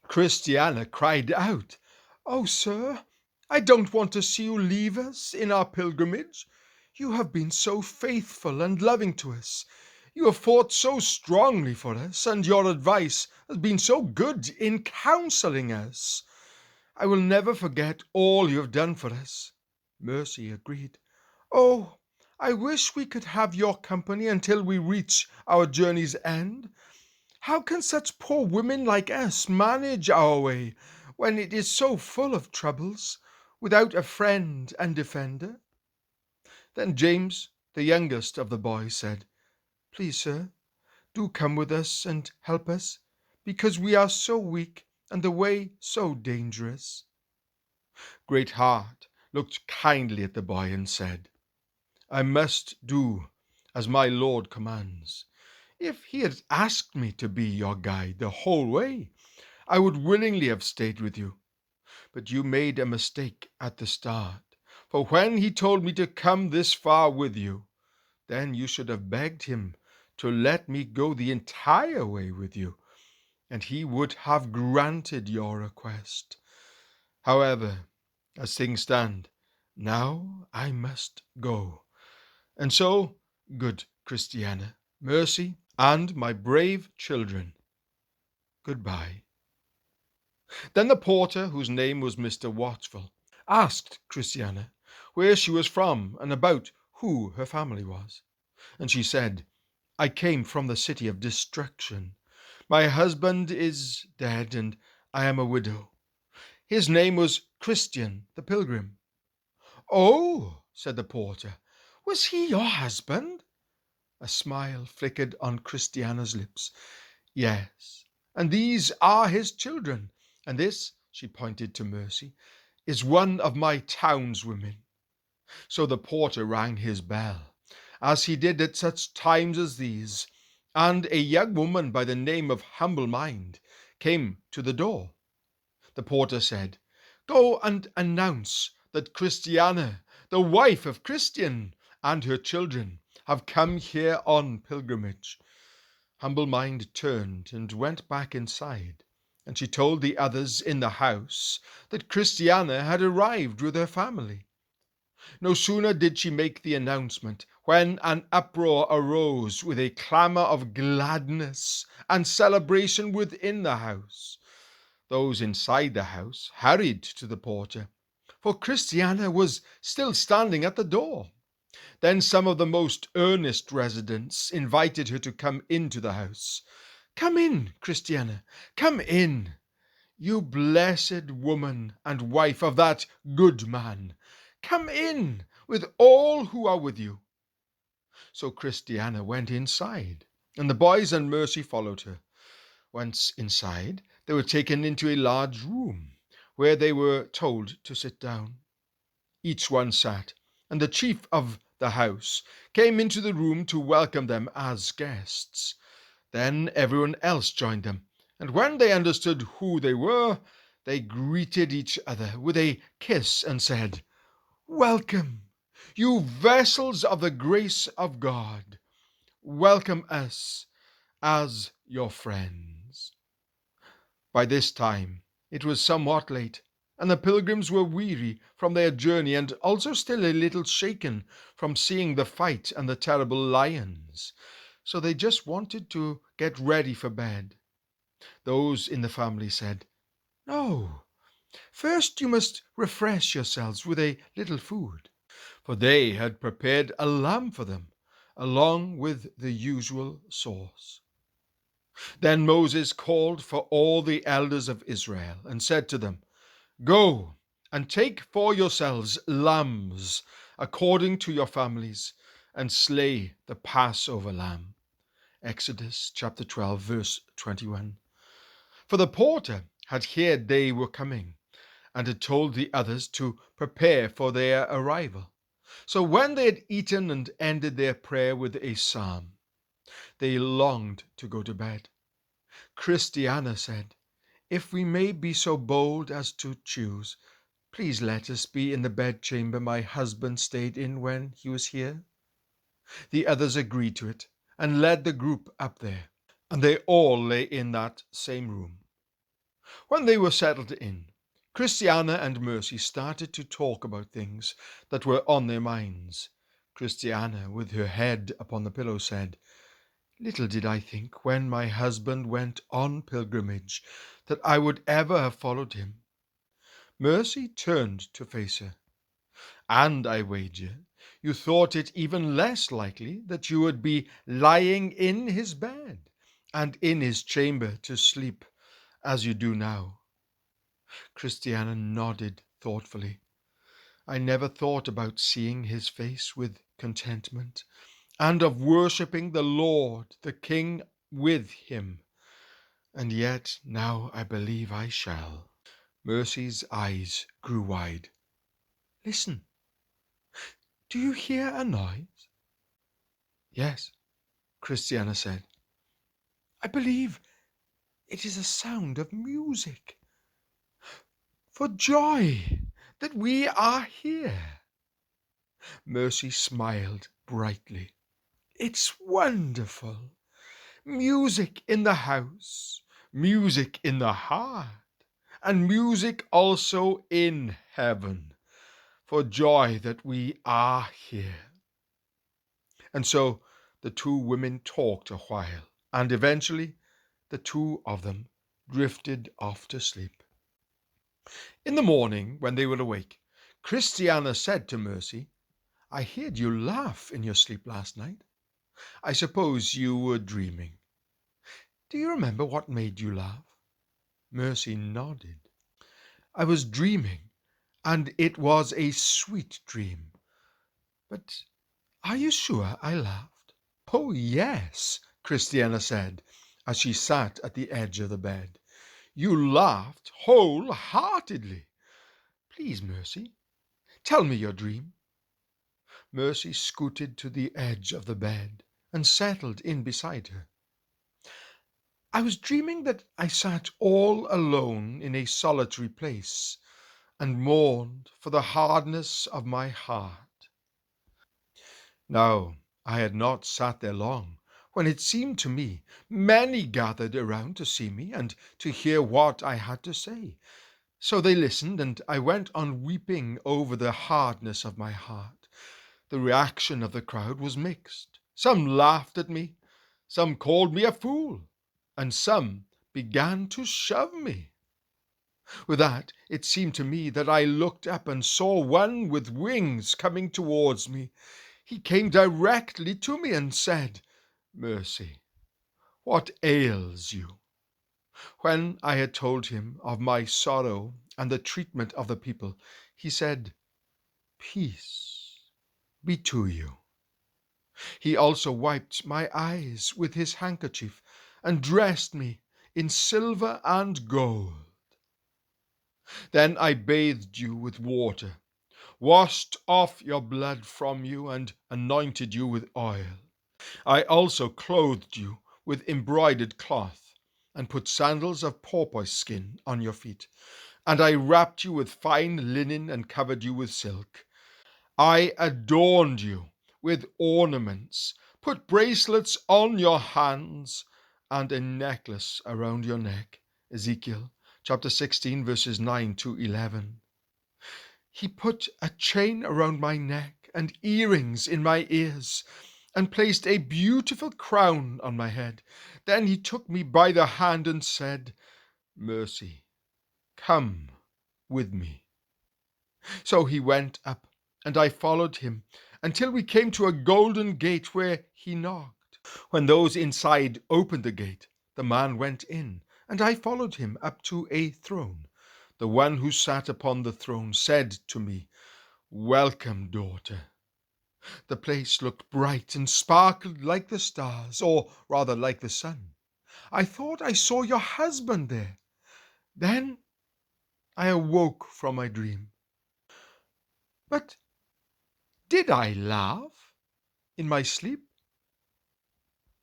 Christiana cried out, "Oh, sir, I don't want to see you leave us in our pilgrimage. You have been so faithful and loving to us. You have fought so strongly for us, and your advice has been so good in counseling us. I will never forget all you have done for us." Mercy agreed. "Oh, I wish we could have your company until we reach our journey's end. How can such poor women like us manage our way when it is so full of troubles, without a friend and defender?" Then James, the youngest of the boys, said, "Please, sir, do come with us and help us, because we are so weak and the way so dangerous." Great Heart looked kindly at the boy and said, "I must do as my Lord commands. If he had asked me to be your guide the whole way, I would willingly have stayed with you. But you made a mistake at the start, for when he told me to come this far with you, then you should have begged him to let me go the entire way with you, and he would have granted your request. However, as things stand, now I must go. And so, good Christiana, Mercy, and my brave children, goodbye." Then the porter, whose name was Mr. Watchful, asked Christiana where she was from and about who her family was. And she said, "I came from the city of destruction. My husband is dead, and I am a widow. His name was Christian the Pilgrim." "Oh," said the porter, "was he your husband?" A smile flickered on Christiana's lips. "Yes, and these are his children, and this," she pointed to Mercy, "is one of my townswomen." So the porter rang his bell, as he did at such times as these, and a young woman by the name of Humble Mind came to the door. The porter said, "Go and announce that Christiana, the wife of Christian, and her children have come here on pilgrimage." Humble Mind turned and went back inside, and she told the others in the house that Christiana had arrived with her family. No sooner did she make the announcement when an uproar arose with a clamor of gladness and celebration within the house. Those inside the house hurried to the porter, for Christiana was still standing at the door. Then some of the most earnest residents invited her to come into the house. "Come in, Christiana, come in, you blessed woman and wife of that good man. Come in with all who are with you." So Christiana went inside, and the boys and Mercy followed her. Once inside, they were taken into a large room, where they were told to sit down. Each one sat, and the chief of the house came into the room to welcome them as guests. Then everyone else joined them, and when they understood who they were, they greeted each other with a kiss and said, "Welcome, you vessels of the grace of God. Welcome us as your friends." By this time it was somewhat late, and the pilgrims were weary from their journey and also still a little shaken from seeing the fight and the terrible lions. So they just wanted to get ready for bed. Those in the family said, "No, first you must refresh yourselves with a little food," for they had prepared a lamb for them, along with the usual sauce. Then Moses called for all the elders of Israel and said to them, "Go and take for yourselves lambs according to your families, and slay the Passover lamb." Exodus chapter 12, verse 21. For the porter had heard they were coming, and had told the others to prepare for their arrival. So when they had eaten and ended their prayer with a psalm, they longed to go to bed. Christiana said, "If we may be so bold as to choose, please let us be in the bedchamber my husband stayed in when he was here." The others agreed to it, and led the group up there, and they all lay in that same room. When they were settled in, Christiana and Mercy started to talk about things that were on their minds. Christiana, with her head upon the pillow, said, "Little did I think when my husband went on pilgrimage that I would ever have followed him." Mercy turned to face her. "And I wager you thought it even less likely that you would be lying in his bed and in his chamber to sleep as you do now." Christiana nodded thoughtfully. "I never thought about seeing his face with contentment, and of worshipping the Lord, the King, with him. And yet now I believe I shall." Mercy's eyes grew wide. "Listen, do you hear a noise?" "Yes," Christiana said. "I believe it is a sound of music. For joy that we are here." Mercy smiled brightly. "It's wonderful. Music in the house, music in the heart, and music also in heaven, for joy that we are here." And so the two women talked a while, and eventually the two of them drifted off to sleep. In the morning, when they were awake, Christiana said to Mercy, "I heard you laugh in your sleep last night. I suppose you were dreaming. Do you remember what made you laugh?" Mercy nodded. "I was dreaming, and it was a sweet dream. But are you sure I laughed?" "Oh, yes," Christiana said, as she sat at the edge of the bed. "You laughed wholeheartedly. Please, Mercy, tell me your dream." Mercy scooted to the edge of the bed and settled in beside her. "I was dreaming that I sat all alone in a solitary place and mourned for the hardness of my heart. Now, I had not sat there long, when it seemed to me many gathered around to see me and to hear what I had to say. So they listened, and I went on weeping over the hardness of my heart. The reaction of the crowd was mixed. Some laughed at me, some called me a fool, and some began to shove me. With that, it seemed to me that I looked up and saw one with wings coming towards me. He came directly to me and said, 'Mercy, what ails you?' When I had told him of my sorrow and the treatment of the people, he said, 'Peace be to you.' He also wiped my eyes with his handkerchief and dressed me in silver and gold. Then I bathed you with water, washed off your blood from you, and anointed you with oil. I also clothed you with embroidered cloth, and put sandals of porpoise skin on your feet. And I wrapped you with fine linen and covered you with silk. I adorned you with ornaments, put bracelets on your hands, and a necklace around your neck." Ezekiel chapter 16, verses 9 to 11. He put a chain around my neck and earrings in my ears, and placed a beautiful crown on my head. Then he took me by the hand and said, "Mercy, come with me." So he went up, and I followed him, until we came to a golden gate where he knocked. When those inside opened the gate, the man went in, and I followed him up to a throne. The one who sat upon the throne said to me, "Welcome, daughter." The place looked bright and sparkled like the stars, or rather like the sun. I thought I saw your husband there. Then I awoke from my dream. But did I laugh in my sleep?